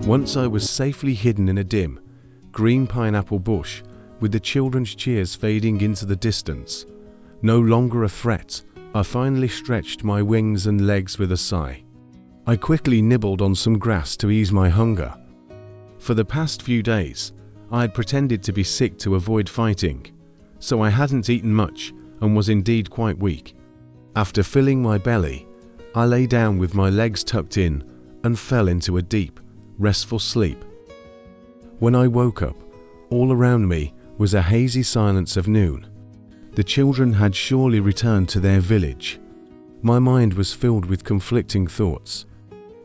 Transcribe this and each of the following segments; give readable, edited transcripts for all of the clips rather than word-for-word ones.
Once I was safely hidden in a dim, green pineapple bush, with the children's cheers fading into the distance. No longer a threat, I finally stretched my wings and legs with a sigh. I quickly nibbled on some grass to ease my hunger. For the past few days, I had pretended to be sick to avoid fighting, so I hadn't eaten much and was indeed quite weak. After filling my belly, I lay down with my legs tucked in and fell into a deep, restful sleep. When I woke up, all around me was a hazy silence of noon. The children had surely returned to their village. My mind was filled with conflicting thoughts.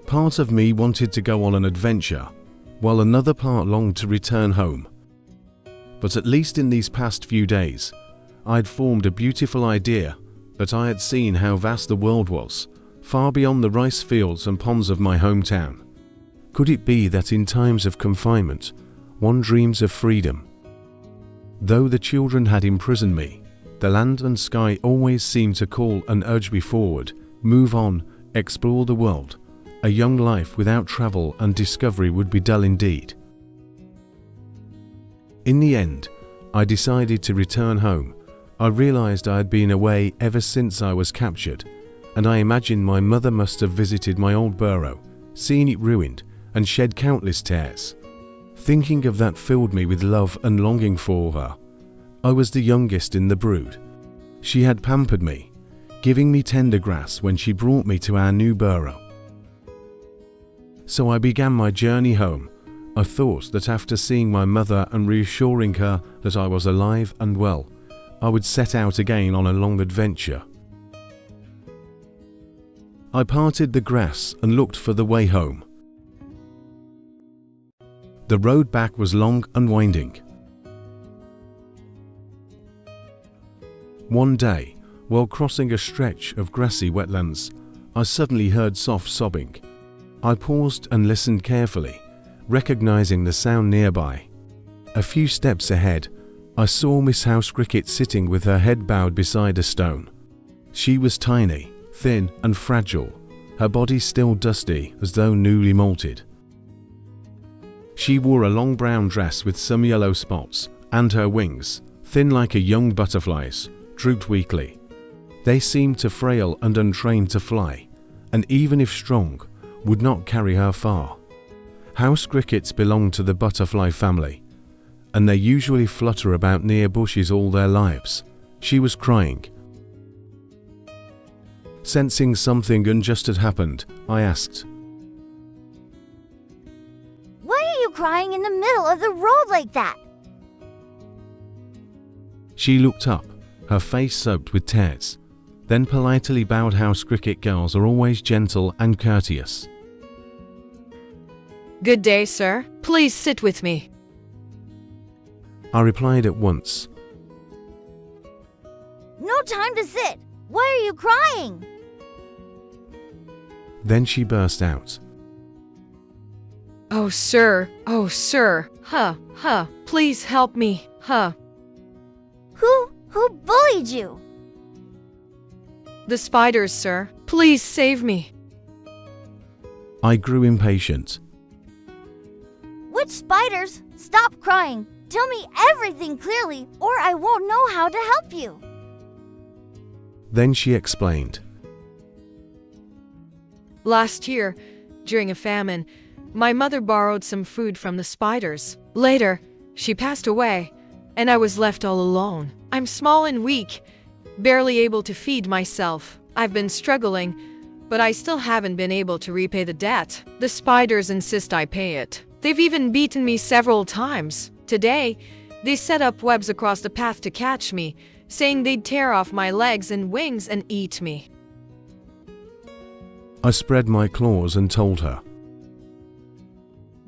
Part of me wanted to go on an adventure, while another part longed to return home. But at least in these past few days, I had formed a beautiful idea that I had seen how vast the world was, far beyond the rice fields and ponds of my hometown. Could it be that in times of confinement, one dreams of freedom? Though the children had imprisoned me, the land and sky always seemed to call and urge me forward, move on, explore the world. A young life without travel and discovery would be dull indeed. In the end, I decided to return home. I realized I had been away ever since I was captured, and I imagined my mother must have visited my old burrow, seen it ruined, and shed countless tears. Thinking of that filled me with love and longing for her. I was the youngest in the brood. She had pampered me, giving me tender grass when she brought me to our new burrow. So I began my journey home. I thought that after seeing my mother and reassuring her that I was alive and well, I would set out again on a long adventure. I parted the grass and looked for the way home. The road back was long and winding. One day, while crossing a stretch of grassy wetlands, I suddenly heard soft sobbing. I paused and listened carefully, recognizing the sound nearby. A few steps ahead, I saw Miss House Cricket sitting with her head bowed beside a stone. She was tiny, thin and fragile, her body still dusty as though newly molted. She wore a long brown dress with some yellow spots, and her wings, thin like a young butterfly's, drooped weakly. They seemed too frail and untrained to fly, and even if strong, would not carry her far. House crickets belong to the butterfly family, and they usually flutter about near bushes all their lives. She was crying. Sensing something unjust had happened, I asked, "Why are you crying in the middle of the road like that?" She looked up, her face soaked with tears, then politely bowed. House cricket girls are always gentle and courteous. "Good day, sir. Please sit with me." I replied at once. "No time to sit. Why are you crying?" Then she burst out. Oh, sir. Please help me. Who bullied you?" The spiders, sir. Please save me." I grew impatient. "Which spiders? Stop crying. Tell me everything clearly, or I won't know how to help you." Then she explained. Last year, during a famine, my mother borrowed some food from the spiders. Later, she passed away, and I was left all alone. I'm small and weak, barely able to feed myself. I've been struggling, but I still haven't been able to repay the debt. The spiders insist I pay it. They've even beaten me several times. Today, they set up webs across the path to catch me, saying they'd tear off my legs and wings and eat me. I spread my claws and told her.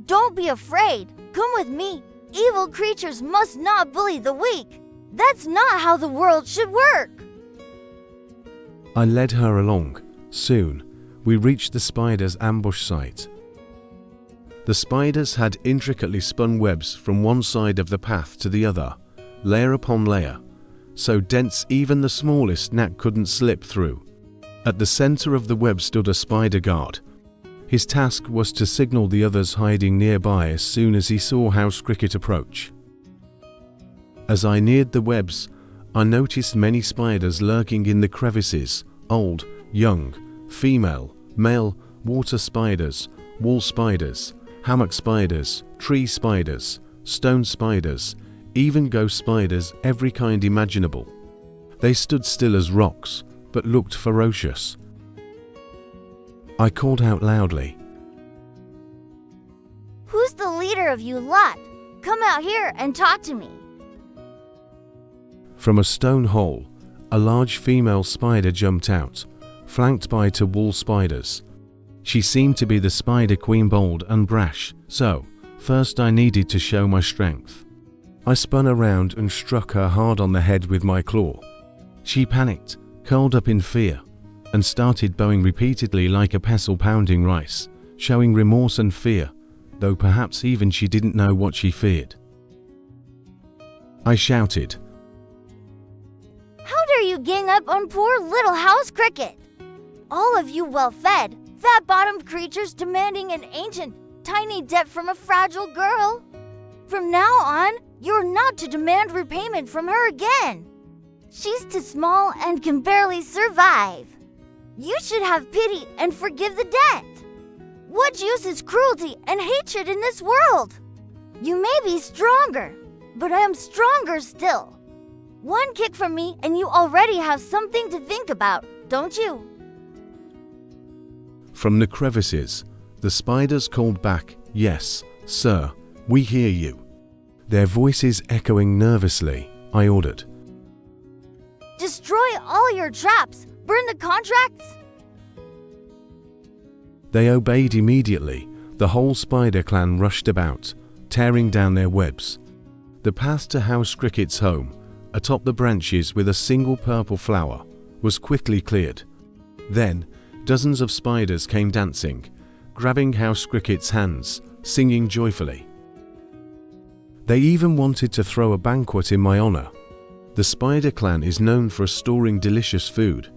"Don't be afraid. Come with me. Evil creatures must not bully the weak. That's not how the world should work." I led her along. Soon, we reached the spiders' ambush site. The spiders had intricately spun webs from one side of the path to the other, layer upon layer, so dense even the smallest gnat couldn't slip through. At the center of the web stood a spider guard. His task was to signal the others hiding nearby as soon as he saw House Cricket approach. As I neared the webs, I noticed many spiders lurking in the crevices: old, young, female, male, water spiders, wall spiders, hammock spiders, tree spiders, stone spiders, even ghost spiders, every kind imaginable. They stood still as rocks, but looked ferocious. I called out loudly, "Who's the leader of you lot? Come out here and talk to me." From a stone hole, a large female spider jumped out, flanked by two wall spiders. She seemed to be the spider queen, bold and brash, so first I needed to show my strength. I spun around and struck her hard on the head with my claw. She panicked, curled up in fear, and started bowing repeatedly like a pestle pounding rice, showing remorse and fear, though perhaps even she didn't know what she feared. I shouted, "How dare you gang up on poor little House Cricket? All of you well-fed, fat-bottomed creatures demanding an ancient, tiny debt from a fragile girl. From now on, you're not to demand repayment from her again. She's too small and can barely survive. You should have pity and forgive the debt. What use is cruelty and hatred in this world? You may be stronger, but I am stronger still. One kick from me and you already have something to think about, don't you?" From the crevices, the spiders called back, "Yes, sir, we hear you." Their voices echoing nervously, I ordered, "Destroy all your traps! Burn the contracts!" They obeyed immediately. The whole spider clan rushed about, tearing down their webs. The path to House Cricket's home, atop the branches with a single purple flower, was quickly cleared. Then, dozens of spiders came dancing, grabbing House Cricket's hands, singing joyfully. They even wanted to throw a banquet in my honor. The spider clan is known for storing delicious food,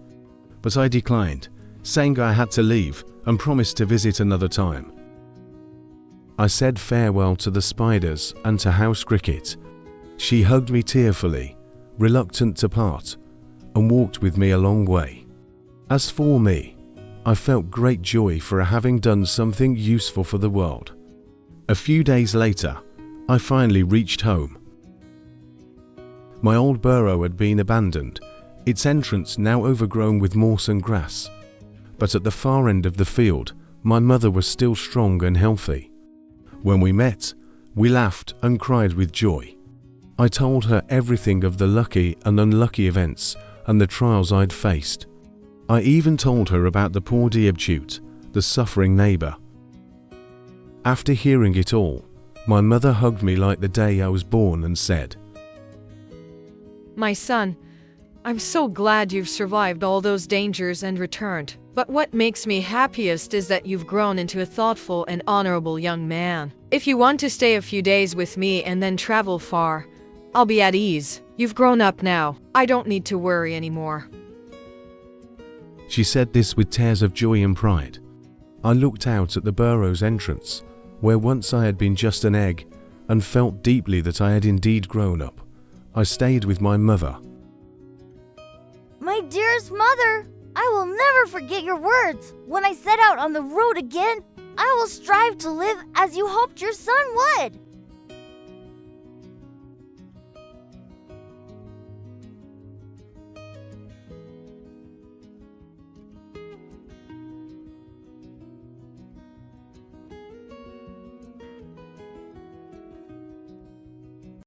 but I declined, saying I had to leave and promised to visit another time. I said farewell to the spiders and to House Cricket. She hugged me tearfully, reluctant to part, and walked with me a long way. As for me, I felt great joy for having done something useful for the world. A few days later, I finally reached home. My old burrow had been abandoned, its entrance now overgrown with moss and grass. But at the far end of the field, my mother was still strong and healthy. When we met, we laughed and cried with joy. I told her everything of the lucky and unlucky events and the trials I'd faced. I even told her about the poor destitute, the suffering neighbor. After hearing it all, my mother hugged me like the day I was born and said, My son, I'm so glad you've survived all those dangers and returned. But what makes me happiest is that you've grown into a thoughtful and honorable young man. If you want to stay a few days with me and then travel far, I'll be at ease. You've grown up now. I don't need to worry anymore. She said this with tears of joy and pride. I looked out at the burrow's entrance, where once I had been just an egg, and felt deeply that I had indeed grown up. I stayed with my mother. "My dearest mother, I will never forget your words. When I set out on the road again, I will strive to live as you hoped your son would.